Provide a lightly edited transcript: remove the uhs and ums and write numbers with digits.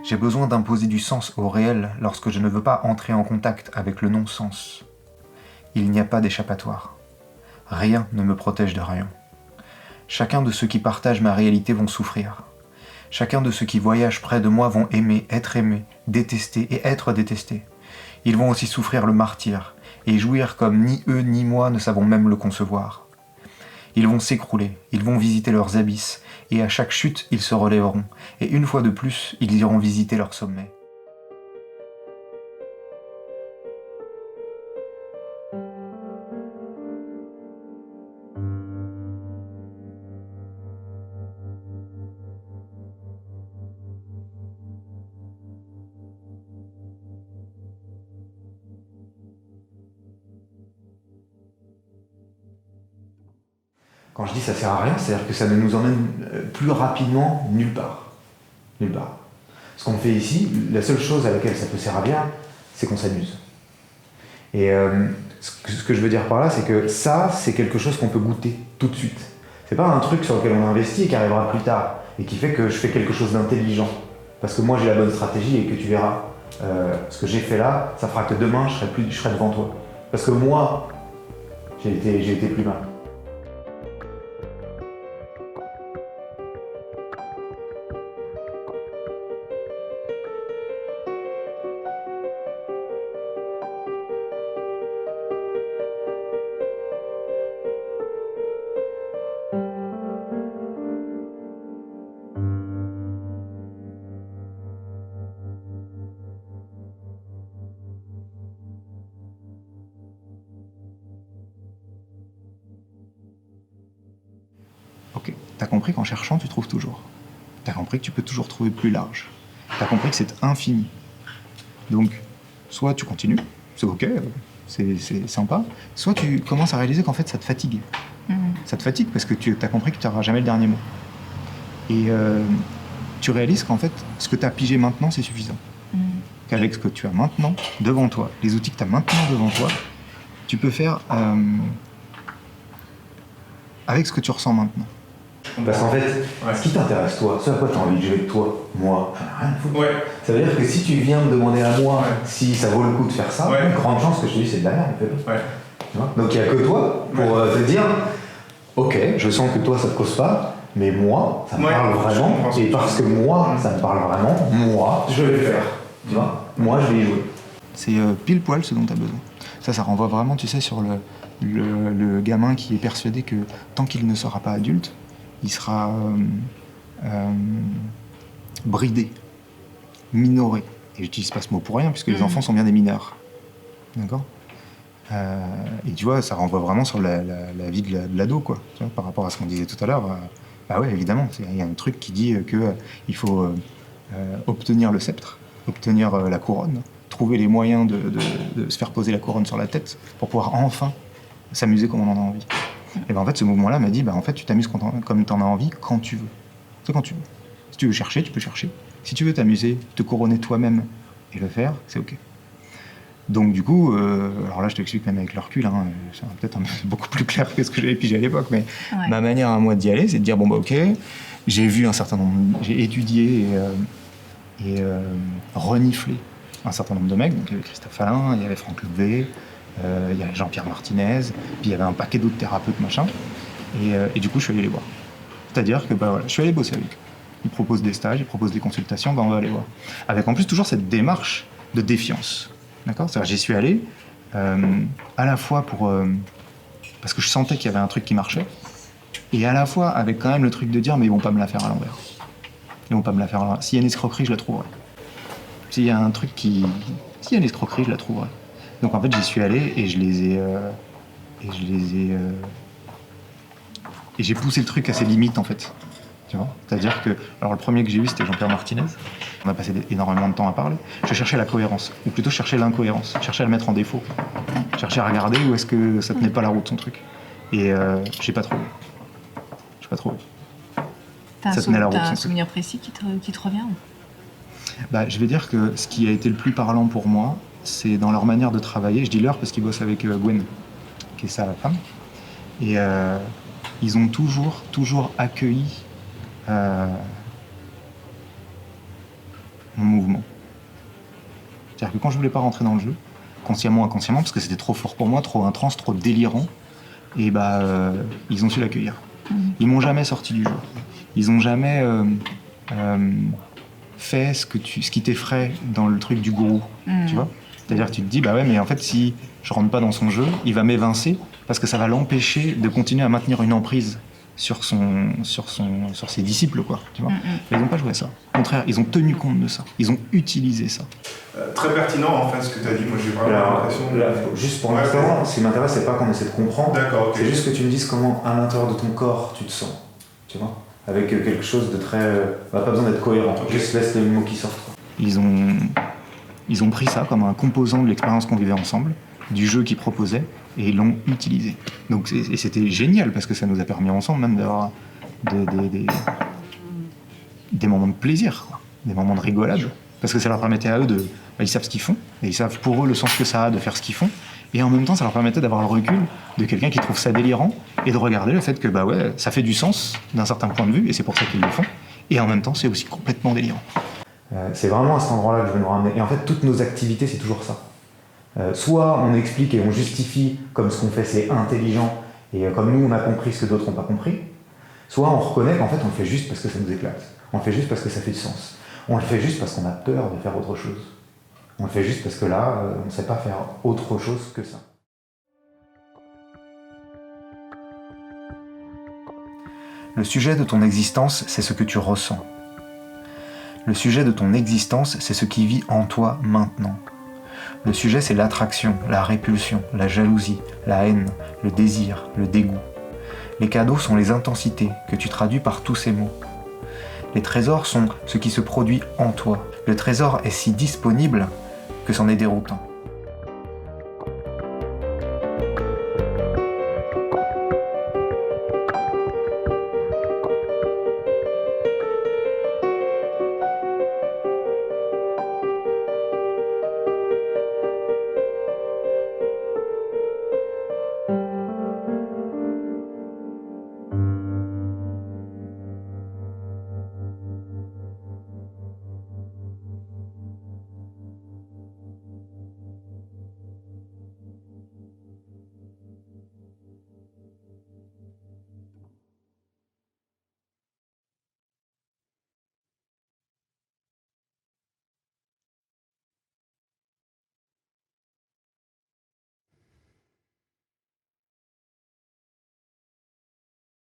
J'ai besoin d'imposer du sens au réel lorsque je ne veux pas entrer en contact avec le non-sens. Il n'y a pas d'échappatoire. Rien ne me protège de rien. Chacun de ceux qui partagent ma réalité vont souffrir. Chacun de ceux qui voyagent près de moi vont aimer, être aimés, détester et être détestés. Ils vont aussi souffrir le martyre et jouir comme ni eux ni moi ne savons même le concevoir. Ils vont s'écrouler, ils vont visiter leurs abysses, et à chaque chute, ils se relèveront, et une fois de plus, ils iront visiter leur sommet. Quand je dis ça sert à rien, c'est-à-dire que ça ne nous emmène plus rapidement nulle part. Nulle part. Ce qu'on fait ici, la seule chose à laquelle ça peut servir, c'est qu'on s'amuse. Et ce que je veux dire par là, c'est que ça, c'est quelque chose qu'on peut goûter tout de suite. C'est pas un truc sur lequel on investit et qui arrivera plus tard, et qui fait que je fais quelque chose d'intelligent. Parce que moi j'ai la bonne stratégie et que tu verras, ce que j'ai fait là, ça fera que demain je serai devant toi. Parce que moi, j'ai été plus mal. Ok, t'as compris qu'en cherchant, tu trouves toujours. T'as compris que tu peux toujours trouver plus large. T'as compris que c'est infini. Donc, soit tu continues, c'est ok, c'est sympa, soit tu commences à réaliser qu'en fait, ça te fatigue. Ça te fatigue parce que tu as compris que tu n'auras jamais le dernier mot. Et tu réalises qu'en fait, ce que tu as pigé maintenant, c'est suffisant. Qu'avec ce que tu as maintenant devant toi, les outils que tu as maintenant devant toi, tu peux faire avec ce que tu ressens maintenant. Parce qu'en fait, ce qui t'intéresse toi, ce à quoi tu as envie de jouer avec toi, moi, j'en ai rien à foutre. Ouais. Ça veut dire que si tu viens me demander à moi si ça vaut le coup de faire ça, il y a une grande chance que je te dise c'est de la merde. Tu vois. Donc il n'y a que toi pour te dire, ok, je sens que toi ça te cause pas, mais moi, ça me parle vraiment, et parce que moi, ça me parle vraiment, moi, je vais le faire. Tu vois, moi, je vais y jouer. C'est pile poil ce dont tu as besoin. Ça renvoie vraiment, tu sais, sur le gamin qui est persuadé que tant qu'il ne sera pas adulte, il sera bridé, minoré. Et j'utilise pas ce mot pour rien, puisque les enfants sont bien des mineurs. D'accord ? Et tu vois, ça renvoie vraiment sur la vie de l'ado, quoi. Tu vois, par rapport à ce qu'on disait tout à l'heure. Bah ouais, évidemment, il y a un truc qui dit qu'il faut obtenir le sceptre, obtenir la couronne, trouver les moyens de se faire poser la couronne sur la tête pour pouvoir enfin s'amuser comme on en a envie. Et ben en fait, ce mouvement-là m'a dit, en fait, tu t'amuses comme tu en as envie, quand tu veux. C'est quand tu veux. Si tu veux chercher, tu peux chercher. Si tu veux t'amuser, te couronner toi-même et le faire, c'est ok. Donc du coup, alors là je t'explique même avec le recul, c'est peut-être beaucoup plus clair que ce que j'avais pigé à l'époque, mais ma manière à moi d'y aller, c'est de dire, ok, j'ai vu un certain nombre, j'ai étudié et reniflé un certain nombre de mecs, donc il y avait Christophe Alain, il y avait Franck Louvet, il y avait Jean-Pierre Martinez, puis il y avait un paquet d'autres thérapeutes, machin, et du coup je suis allé les voir. C'est-à-dire que je suis allé bosser avec eux. Ils proposent des stages, ils proposent des consultations, on va aller voir. Avec en plus toujours cette démarche de défiance. D'accord ? C'est-à-dire j'y suis allé à la fois parce que je sentais qu'il y avait un truc qui marchait, et à la fois avec quand même le truc de dire mais ils vont pas me la faire à l'envers. Ils vont pas me la faire à l'envers. S'il y a une escroquerie, je la trouverai. S'il y a un truc s'il y a une escroquerie, je la trouverai. Donc en fait j'y suis allé et et j'ai poussé le truc à ses limites en fait. Tu vois ? C'est-à-dire que, alors le premier que j'ai eu c'était Jean-Pierre Martinez. On a passé énormément de temps à parler. Je cherchais la cohérence, ou plutôt je cherchais l'incohérence. Je cherchais à le mettre en défaut. Je cherchais à regarder où est-ce que ça tenait pas la route son truc. Et j'ai pas trouvé. T'as un souvenir précis qui te revient ? Je vais dire que ce qui a été le plus parlant pour moi, c'est dans leur manière de travailler. Je dis leur parce qu'ils bossent avec Gwen, qui est sa femme. Et ils ont toujours accueilli mon mouvement. C'est-à-dire que quand je voulais pas rentrer dans le jeu, consciemment ou inconsciemment, parce que c'était trop fort pour moi, trop intense, trop délirant, et ils ont su l'accueillir. Ils m'ont jamais sorti du jeu. Ils ont jamais fait ce qui t'effraie dans le truc du gourou, tu vois. C'est-à-dire que tu te dis, bah ouais, mais en fait, si je rentre pas dans son jeu, il va m'évincer parce que ça va l'empêcher de continuer à maintenir une emprise sur ses disciples, quoi, tu vois. Ils n'ont pas joué à ça. Au contraire, ils ont tenu compte de ça. Ils ont utilisé ça. Très pertinent, en fait, ce que tu as dit. Moi, j'ai vraiment l'impression... Juste pour l'instant, ce qui m'intéresse, c'est pas qu'on essaie de comprendre. D'accord, okay. C'est juste que tu me dises comment, à l'intérieur de ton corps, tu te sens. Tu vois, avec quelque chose de très... pas besoin d'être cohérent. Okay. Juste laisse les mots qui sortent. Ils ont pris ça comme un composant de l'expérience qu'on vivait ensemble, du jeu qu'ils proposaient, et ils l'ont utilisé. Donc, et c'était génial, parce que ça nous a permis ensemble même d'avoir des moments de plaisir, quoi. Des moments de rigolade. Parce que ça leur permettait à eux de... ils savent ce qu'ils font, et ils savent pour eux le sens que ça a de faire ce qu'ils font, et en même temps, ça leur permettait d'avoir le recul de quelqu'un qui trouve ça délirant, et de regarder le fait que, ça fait du sens d'un certain point de vue, et c'est pour ça qu'ils le font, et en même temps, c'est aussi complètement délirant. C'est vraiment à cet endroit-là que je veux nous ramener. Et en fait, toutes nos activités, c'est toujours ça. Soit on explique et on justifie comme ce qu'on fait, c'est intelligent, et comme nous, on a compris ce que d'autres n'ont pas compris. Soit on reconnaît qu'en fait, on le fait juste parce que ça nous éclate. On le fait juste parce que ça fait du sens. On le fait juste parce qu'on a peur de faire autre chose. On le fait juste parce que là, on ne sait pas faire autre chose que ça. Le sujet de ton existence, c'est ce que tu ressens. Le sujet de ton existence, c'est ce qui vit en toi maintenant. Le sujet, c'est l'attraction, la répulsion, la jalousie, la haine, le désir, le dégoût. Les cadeaux sont les intensités que tu traduis par tous ces mots. Les trésors sont ce qui se produit en toi. Le trésor est si disponible que c'en est déroutant.